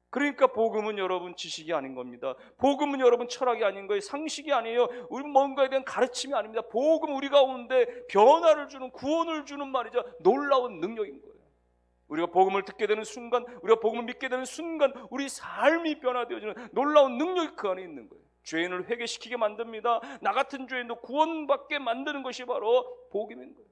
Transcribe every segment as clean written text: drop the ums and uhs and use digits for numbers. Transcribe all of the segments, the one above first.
그러니까 복음은 여러분 지식이 아닌 겁니다. 복음은 여러분 철학이 아닌 거예요. 상식이 아니에요. 우리 뭔가에 대한 가르침이 아닙니다. 복음은 우리 가운데 변화를 주는, 구원을 주는 말이죠. 놀라운 능력인 거예요. 우리가 복음을 듣게 되는 순간, 우리가 복음을 믿게 되는 순간 우리 삶이 변화되어지는 놀라운 능력이 그 안에 있는 거예요. 죄인을 회개시키게 만듭니다. 나 같은 죄인도 구원받게 만드는 것이 바로 복음인 거예요.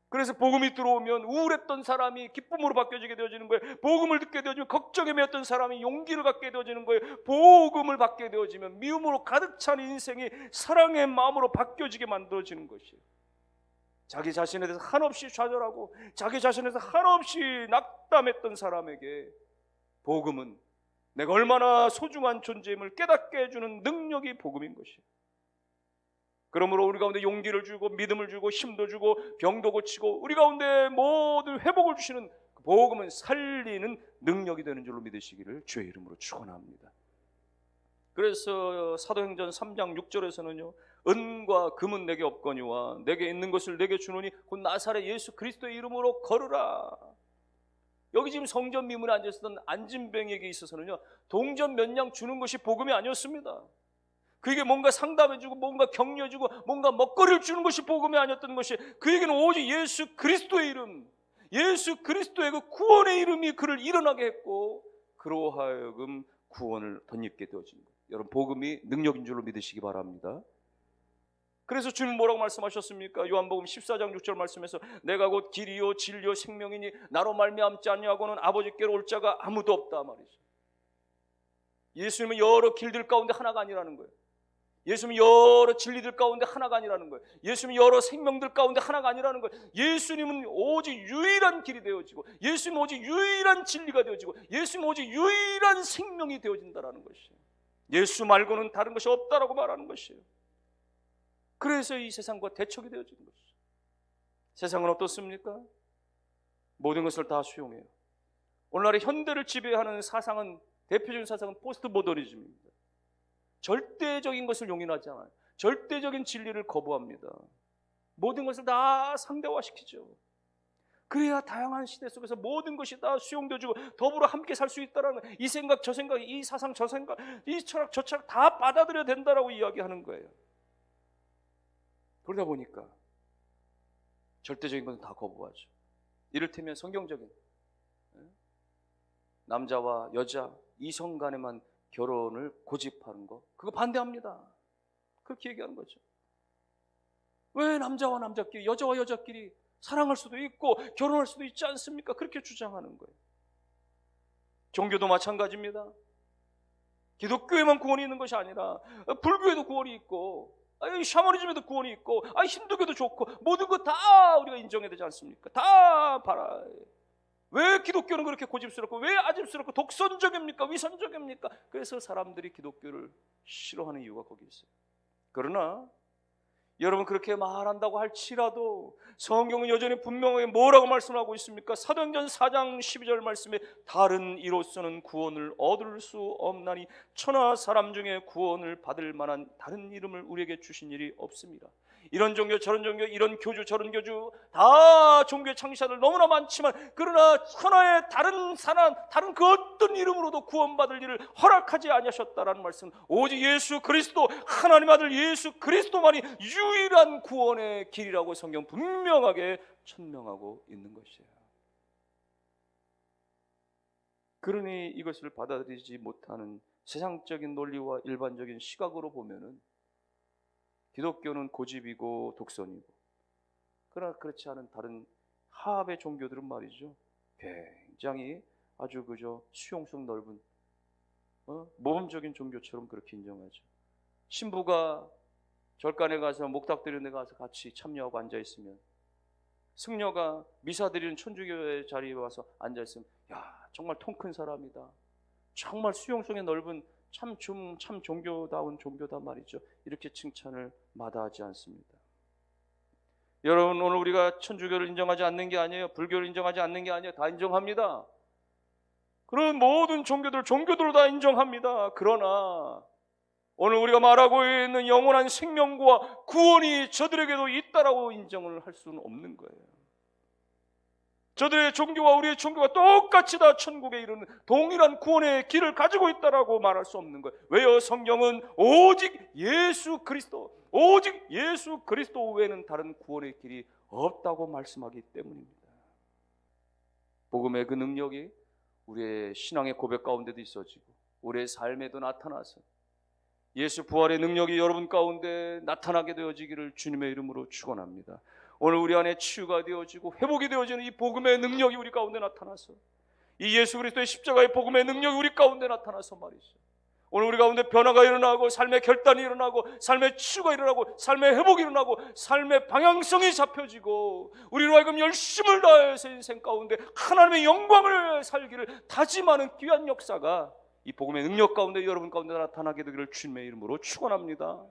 그래서 복음이 들어오면 우울했던 사람이 기쁨으로 바뀌어지게 되어지는 거예요. 복음을 듣게 되어지면 걱정에 매였던 사람이 용기를 갖게 되어지는 거예요. 복음을 받게 되어지면 미움으로 가득 찬 인생이 사랑의 마음으로 바뀌어지게 만들어지는 것이에요. 자기 자신에 대해서 한없이 좌절하고 자기 자신에 대해서 한없이 낙담했던 사람에게 복음은 내가 얼마나 소중한 존재임을 깨닫게 해주는 능력이 복음인 것이에요. 그러므로 우리 가운데 용기를 주고 믿음을 주고 힘도 주고 병도 고치고 우리 가운데 모든 회복을 주시는 복음은 살리는 능력이 되는 줄로 믿으시기를 주의 이름으로 축원합니다. 그래서 사도행전 3장 6절에서는요, 은과 금은 내게 없거니와 내게 있는 것을 내게 주노니 곧 나사렛 예수 그리스도의 이름으로 걸으라. 여기 지금 성전 미문에 앉아있었던 안진뱅에게 있어서는요, 동전 몇 냥 주는 것이 복음이 아니었습니다. 그에게 뭔가 상담해주고 뭔가 격려해주고 뭔가 먹거리를 주는 것이 복음이 아니었던 것이, 그에게는 오직 예수 그리스도의 이름, 예수 그리스도의 그 구원의 이름이 그를 일어나게 했고 그로 하여금 구원을 덧입게 되어진 거예요. 여러분, 복음이 능력인 줄로 믿으시기 바랍니다. 그래서 주님 뭐라고 말씀하셨습니까? 요한복음 14장 6절 말씀에서 내가 곧 길이요 진리요 생명이니 나로 말미암지 아니하고는 아버지께로 올 자가 아무도 없다 말이죠. 예수님은 여러 길들 가운데 하나가 아니라는 거예요. 예수님은 여러 진리들 가운데 하나가 아니라는 거예요. 예수님은 여러 생명들 가운데 하나가 아니라는 거예요. 예수님은 오직 유일한 길이 되어지고 예수님은 오직 유일한 진리가 되어지고 예수님은 오직 유일한 생명이 되어진다라는 것이에요. 예수 말고는 다른 것이 없다라고 말하는 것이에요. 그래서 이 세상과 대척이 되어지는 것이죠. 세상은 어떻습니까? 모든 것을 다 수용해요. 오늘날의 현대를 지배하는 사상은, 대표적인 사상은 포스트 모더니즘입니다. 절대적인 것을 용인하지 않아요. 절대적인 진리를 거부합니다. 모든 것을 다 상대화시키죠. 그래야 다양한 시대 속에서 모든 것이 다 수용되어지고 더불어 함께 살 수 있다는 거예요. 이 생각 저 생각, 이 사상 저 생각, 이 철학 저 철학 다 받아들여야 된다라고 이야기하는 거예요. 그러다 보니까 절대적인 것은 다 거부하죠. 이를테면 성경적인 남자와 여자, 이성 간에만 결혼을 고집하는 거, 그거 반대합니다. 그렇게 얘기하는 거죠. 왜 남자와 남자끼리, 여자와 여자끼리 사랑할 수도 있고 결혼할 수도 있지 않습니까? 그렇게 주장하는 거예요. 종교도 마찬가지입니다. 기독교에만 구원이 있는 것이 아니라 불교에도 구원이 있고 샤머니즘에도 구원이 있고 힌두교도 좋고 모든 거 다 우리가 인정해야 되지 않습니까? 다 봐라. 왜 기독교는 그렇게 고집스럽고 왜 아집스럽고 독선적입니까? 위선적입니까? 그래서 사람들이 기독교를 싫어하는 이유가 거기 있어요. 그러나 여러분, 그렇게 말한다고 할지라도 성경은 여전히 분명하게 뭐라고 말씀하고 있습니까? 사도행전 4장 12절 말씀에 다른 이로서는 구원을 얻을 수 없나니 천하 사람 중에 구원을 받을 만한 다른 이름을 우리에게 주신 일이 없습니다. 이런 종교 저런 종교, 이런 교주 저런 교주, 다 종교의 창시자들 너무나 많지만 그러나 천하의 다른 사람, 다른 그 어떤 이름으로도 구원받을 일을 허락하지 아니하셨다라는 말씀. 오직 예수 그리스도, 하나님 아들 예수 그리스도만이 유일한 구원의 길이라고 성경 분명하게 천명하고 있는 것이에요. 그러니 이것을 받아들이지 못하는 세상적인 논리와 일반적인 시각으로 보면은 기독교는 고집이고 독선이고, 그러나 그렇지 않은 다른 하합의 종교들은 말이죠, 굉장히 아주 그저 수용성 넓은 모범적인 종교처럼 그렇게 인정하죠. 신부가 절간에 가서 목탁드리는 데 가서 같이 참여하고 앉아있으면, 승려가 미사 드리는 천주교의 자리에 와서 앉아있으면 야, 정말 통 큰 사람이다, 정말 수용성이 넓은 참 종교다운 종교다 말이죠. 이렇게 칭찬을 마다하지 않습니다. 여러분, 오늘 우리가 천주교를 인정하지 않는 게 아니에요. 불교를 인정하지 않는 게 아니에요. 다 인정합니다. 그런 모든 종교들을 다 인정합니다. 그러나 오늘 우리가 말하고 있는 영원한 생명과 구원이 저들에게도 있다라고 인정을 할 수는 없는 거예요. 저들의 종교와 우리의 종교가 똑같이 다 천국에 이르는 동일한 구원의 길을 가지고 있다라고 말할 수 없는 거예요. 왜요? 성경은 오직 예수 그리스도, 오직 예수 그리스도 외에는 다른 구원의 길이 없다고 말씀하기 때문입니다. 복음의 그 능력이 우리의 신앙의 고백 가운데도 있어지고 우리의 삶에도 나타나서 예수 부활의 능력이 여러분 가운데 나타나게 되어지기를 주님의 이름으로 축원합니다. 오늘 우리 안에 치유가 되어지고 회복이 되어지는 이 복음의 능력이 우리 가운데 나타나서 이 예수 그리스도의 십자가의 복음의 능력이 우리 가운데 나타나서 말이죠. 오늘 우리 가운데 변화가 일어나고 삶의 결단이 일어나고 삶의 치유가 일어나고 삶의 회복이 일어나고 삶의 방향성이 잡혀지고 우리로 하여금 열심을 다해서 인생 가운데 하나님의 영광을 살기를 다짐하는 귀한 역사가 이 복음의 능력 가운데 여러분 가운데 나타나게 되기를 주님의 이름으로 축원합니다.